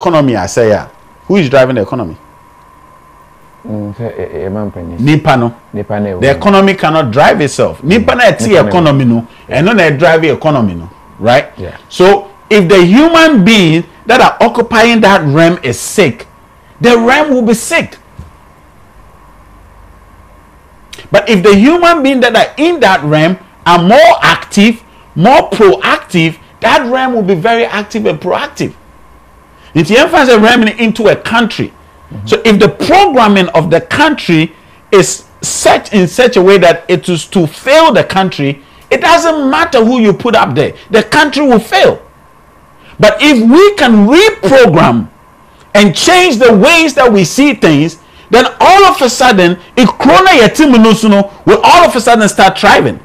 economy, I say, who is driving the economy? Nipano. The economy cannot drive itself. Nipano economy no, and not a drive the economy no, right? Yeah. So if the human beings that are occupying that realm is sick, the realm will be sick. But if the human beings that are in that realm are more active, more proactive, that realm will be very active and proactive. It emphasizes a realm into a country. So if the programming of the country is in such a way that it is to fail the country, it doesn't matter who you put up there. The country will fail. But if we can reprogram and change the ways that we see things, then all of a sudden, will all of a sudden start thriving.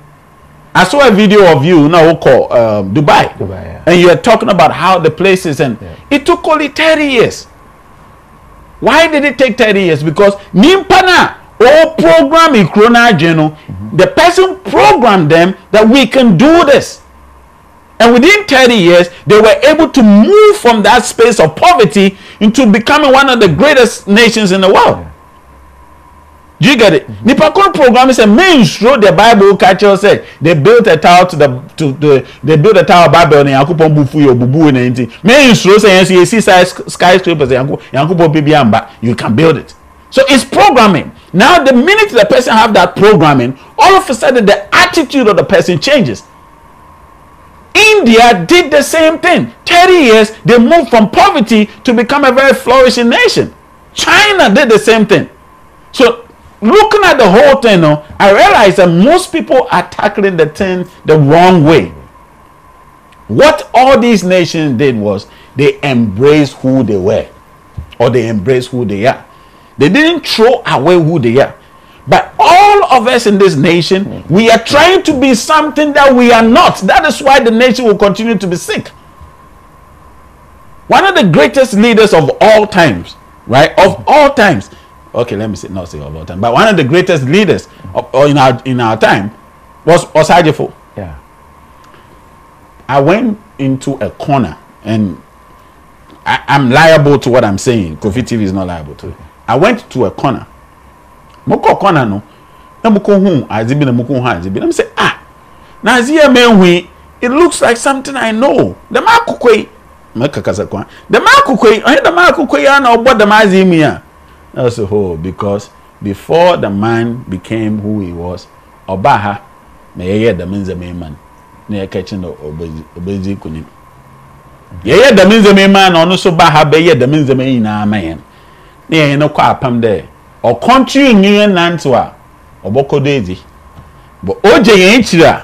I saw a video of you now called Dubai. Yeah. And you are talking about how the places, and it took only 30 years. Why did it take 30 years? Because Nimpana or program in Krona Geno, the person programmed them that we can do this. And within 30 years, they were able to move from that space of poverty into becoming one of the greatest nations in the world. Yeah. Do you get it? Nipakon program is a mainstream. The Bible culture said they built a tower they built a tower Babel and Yakupon Bufu or Bubu and anything. Mainstream says you see skyscrapers Yakupon Bibiamba, you can build it. So it's programming. Now the minute the person have that programming, all of a sudden the attitude of the person changes. India did the same thing. 30 years they moved from poverty to become a very flourishing nation. China did the same thing. So looking at the whole thing, I realize that most people are tackling the thing the wrong way. What all these nations did was they embraced who they were, or they embraced who they are. They didn't throw away who they are. But all of us in this nation, we are trying to be something that we are not. That is why the nation will continue to be sick. One of the greatest leaders of all times, right? Of all times. Okay, let me say, not say of all time, but one of the greatest leaders in our time was Osajifo. Yeah. I went into a corner, and I'm liable to what I'm saying. KOFI TV is not liable to it. I went to a corner. Moko corner no. Na moko hu azibi na moko hu azibi. Na me say na azia menhui. It looks like something I know. The makukwe. Makakasa kwa. The makukwe. The makukwe ya na obo the mazimi ya. That's the whole, because before the man became who he was, Obaha, may the means a man, near catching the obezi kunim. Yea, the means a man, or no so baha, be the means a man, near no quapam there, or country in New Nantua, or Boko Daisy, but OJ ain't here,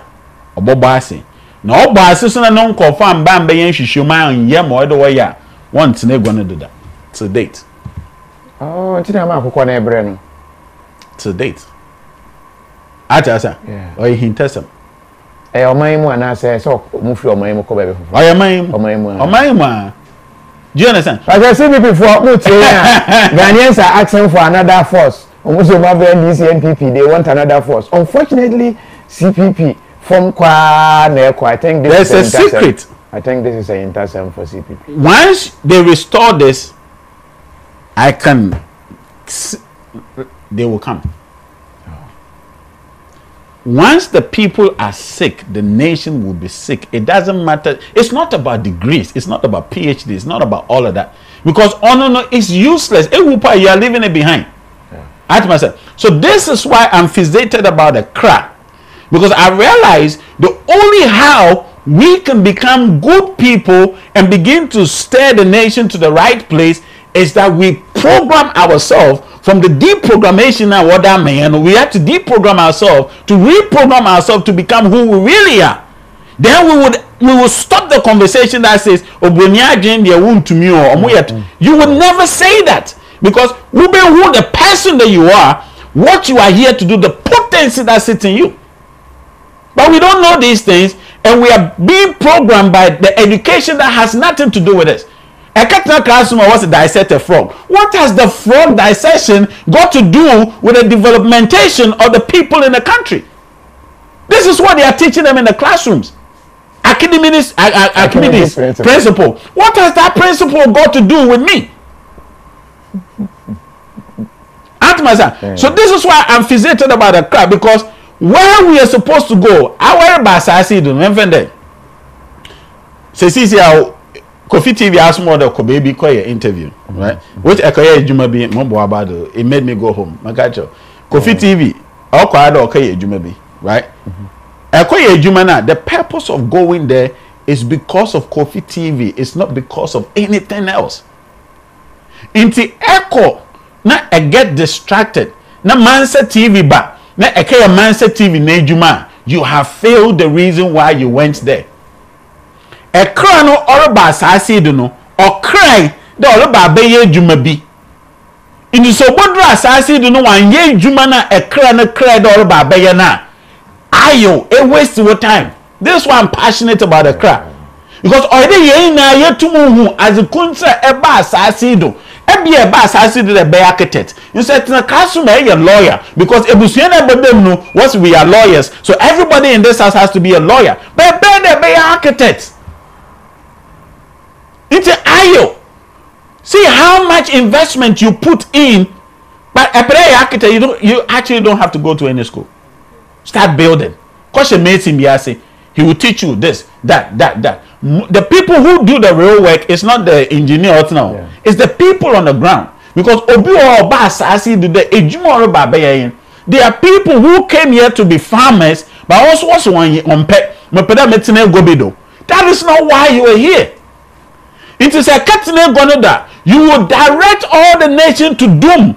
or Bobasi. No, by sister and uncle farm bambe and she show my own yam or the way ya. Once they're gonna do that to date. Oh, until I'm a corner brain. To date. Atasa. Yeah. Or he tesam. Eh, my one I say so move your my cover. I am my do you understand? As I said before, Ghanaians are asking for another force. Almost over this NPP, they want another force. Unfortunately, CPP from Kwaneko, I think this there's a secret. I think this is an intercession for CPP. Once they restore this, they will come. Once the people are sick, the nation will be sick. It doesn't matter. It's not about degrees. It's not about PhD. It's not about all of that. Because no, it's useless. You are leaving it behind. Yeah. So this is why I'm fixated about the crack. Because I realize the only how we can become good people and begin to steer the nation to the right place is that we program ourselves from the deprogrammation of what that man. We have to deprogram ourselves to reprogram ourselves to become who we really are. Then we will stop the conversation that says you would never say that, because who the person that you are, what you are here to do, the potency that sits in you. But we don't know these things, and we are being programmed by the education that has nothing to do with us. A capital classroom was to dissect a frog. What has the frog dissection got to do with the developmentation of the people in the country? This is what they are teaching them in the classrooms. Archimedes principle. What has that principle got to do with me? So this is why I'm fixated about the crowd, because where we are supposed to go, our basasi do remember. Say see KOFI TV asked more the baby quite interview, right? Which Ekoye Jumabi Mombo Abado, it made me go home. Magacho. KOFI TV, okay Jumabi, right? Ekoye Jumana, the purpose of going there is because of KOFI TV. It's not because of anything else. Inti Echo, na I get distracted. Na Mansa TV ba, na Ekoye Mansa TV na Juma. You have failed the reason why you went there. A cry no oroba asasi do no or cry the oroba beye juma bi in so bodro asasi do no wan ye juma na a cry no cry the oroba beye na ayo a waste your time. This one I'm passionate about the cry because already ye na ye tumu hu as a kunsa e ba asasi do e bi e ba asasi do the be architect you said na customer a lawyer because ebusuan na bodem no what we are lawyers, so everybody in this house has to be a lawyer, but be architect. It's an ayo. See how much investment you put in, but a prayer architect, you actually don't have to go to any school. Start building. Cause he will teach you this, that. The people who do the real work is not the engineer now. Yeah. It's the people on the ground. Because there are people who came here to be farmers, but also on pet. That is not why you are here. It is a catene gonoda. You will direct all the nation to doom.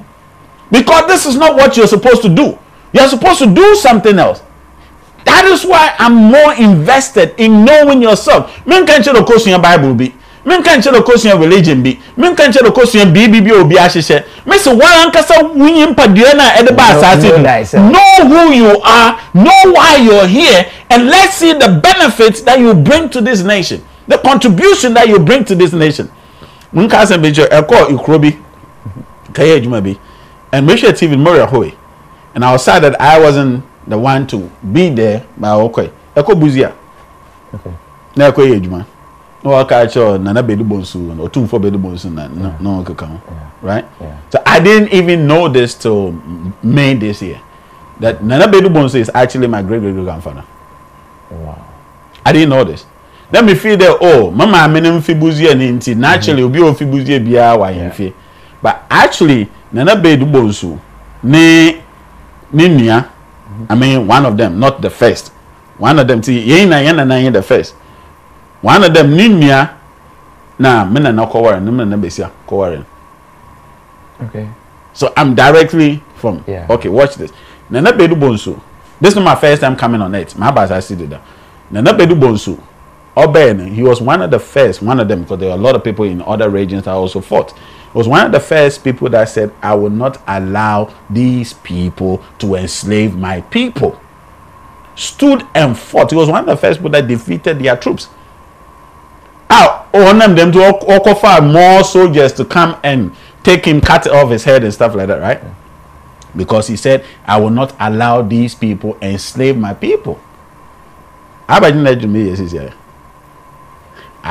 Because this is not what you're supposed to do. You're supposed to do something else. That is why I'm more invested in knowing yourself. Men can't share the course in your Bible be. Men can't share the course in your religion be. Men can't share the course in your BBB or BHS. Miss one Ankasa William Paduana at the bar. Know who you are, know why you're here, and let's see the benefits that you bring to this nation. The contribution that you bring to this nation. When Cousin Major, I call Ukrobi, Kaya Jumabi, and Misha TV Moria Hoy. And I was sad that I wasn't the one to be there, but okay. Eko Buzia. Okay. Na Koye Juma. No, I catch on Nana Bedu Bonsu or 2 for Bedu Bonsu, no, right? Yeah. So I didn't even know this till May this year. That Nana Bedu Bonsu is actually my great grandfather. Wow. I didn't know this. Let me feel that, oh, mama, I'm in Fibuzi and Inti. Naturally, be of Fibuzi Bia, why, but actually, Nana Bedu Bonsu, Ninia, I mean, one of them, not the first. One of them, Yena, the first. One of them, Ninia, na Mena no Kowaran, Nana Besia, Kowaran. Okay. So I'm directly from, okay, watch this. Nana Bedu Bonsu, this is not my first time coming on it. My bad, I see that. Nana Bedu Bonsu. Oben, he was one of the first, one of them, because there are a lot of people in other regions that also fought. He was one of the first people that said, I will not allow these people to enslave my people. Stood and fought. He was one of the first people that defeated their troops. Them to offer more soldiers to come and take him, cut off his head and stuff like that, right? Because he said, I will not allow these people enslave my people. I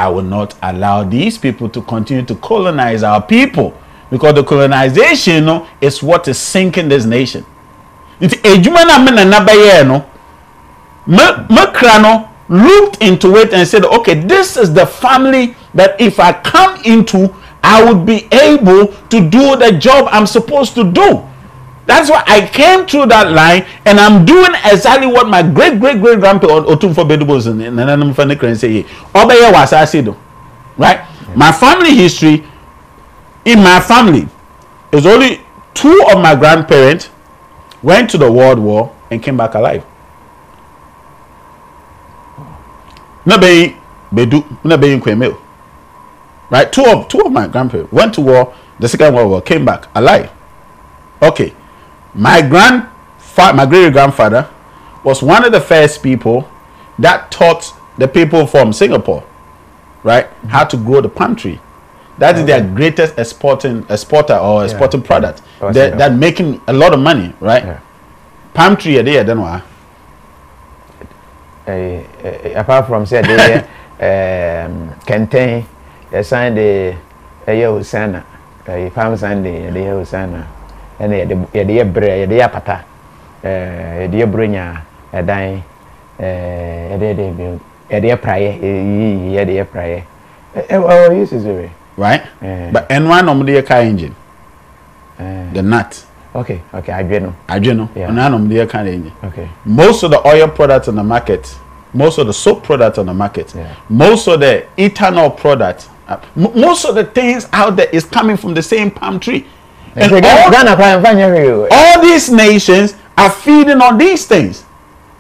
will not allow these people to continue to colonize our people, because the colonization is what is sinking this nation. It's Makrano looked into it and said, okay, this is the family that if I come into, I would be able to do the job I'm supposed to do. That's why I came through that line, and I'm doing exactly what my great-great-great-grandpa Otumfo Bedubos and Nanam say. Obeye was Asido. Right? Yeah. My family history, in my family, is only 2 of my grandparents went to the World War and came back alive. Nabe Bedu, Nabe Kwemel. Right? Two of my grandparents went to war, the Second World War, came back alive. Okay. My great grandfather was one of the first people that taught the people from Singapore, right, how to grow the palm tree. That is their greatest exporting product. That making a lot of money, right? Yeah. Palm tree, they don't know. apart from say they contain a sign the Usana, Palm Sunday, the Usana, and the bread, the apata, a dear bringer, a dying, a dear prayer, a dear prayer. Oh, yes, is very right. But and one of the car engine, the nut. Okay, I know. Yeah. None of the car engine. Okay. Most of the oil products on the market, most of the soap products on the market, most of the ethanol products, most of the things out there is coming from the same palm tree. And all these nations are feeding on these things.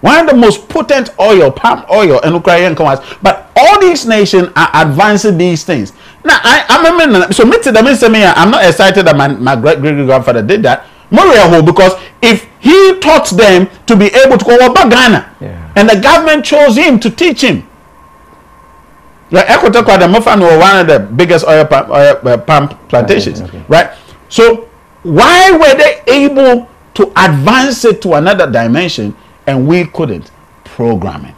One of the most potent oil, palm oil, and Ukrainian commerce. But all these nations are advancing these things. Now, I'm not excited that my great-great-grandfather did that. Because if he taught them to be able to go over Ghana, and the government chose him to teach him. Like Equator, one of the biggest oil palm plantations, right? So why were they able to advance it to another dimension and we couldn't? Programming.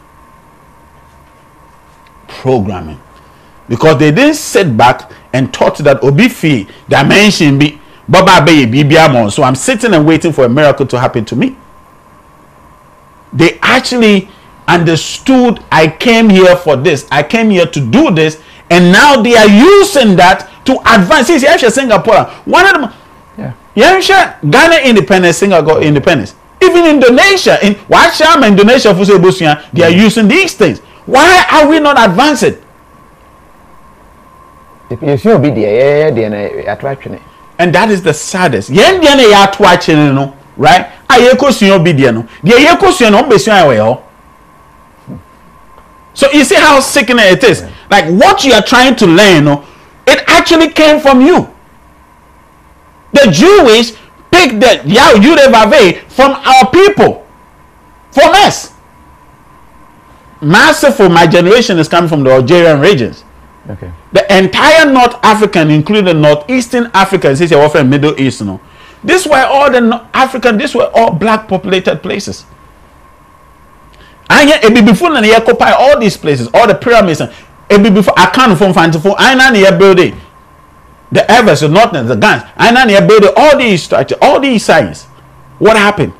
Because they didn't sit back and thought that obifi dimension be baba be bibiamon. So I'm sitting and waiting for a miracle to happen to me. They actually understood, I came here for this, I came here to do this, and now they are using that to advance. See, Singapore, one of them, Ghana independence, Singapore independence. Even Indonesia, in Washam, Indonesia, they are using these things. Why are we not advancing? You should be the attraction. And that is the saddest. Right? So you see how sickening it is. Like what you are trying to learn, it actually came from you. The Jewish picked the Yudevave from our people, from us. Massive for my generation is coming from the Algerian regions. Okay. The entire North African, including Northeastern Africa, is often Middle East. This were all the African. These were all black populated places. And yet, before they occupy all these places, all the pyramids. Before I can't from Fantiful. I know building the Everest, the Northern, the Gans. I know building all these structures, all these signs. What happened?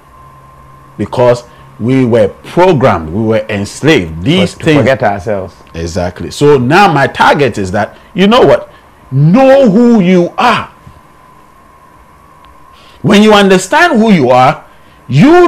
Because we were programmed, we were enslaved. These things. Forget ourselves. Exactly. So now my target is that, you know what? Know who you are. When you understand who you are, you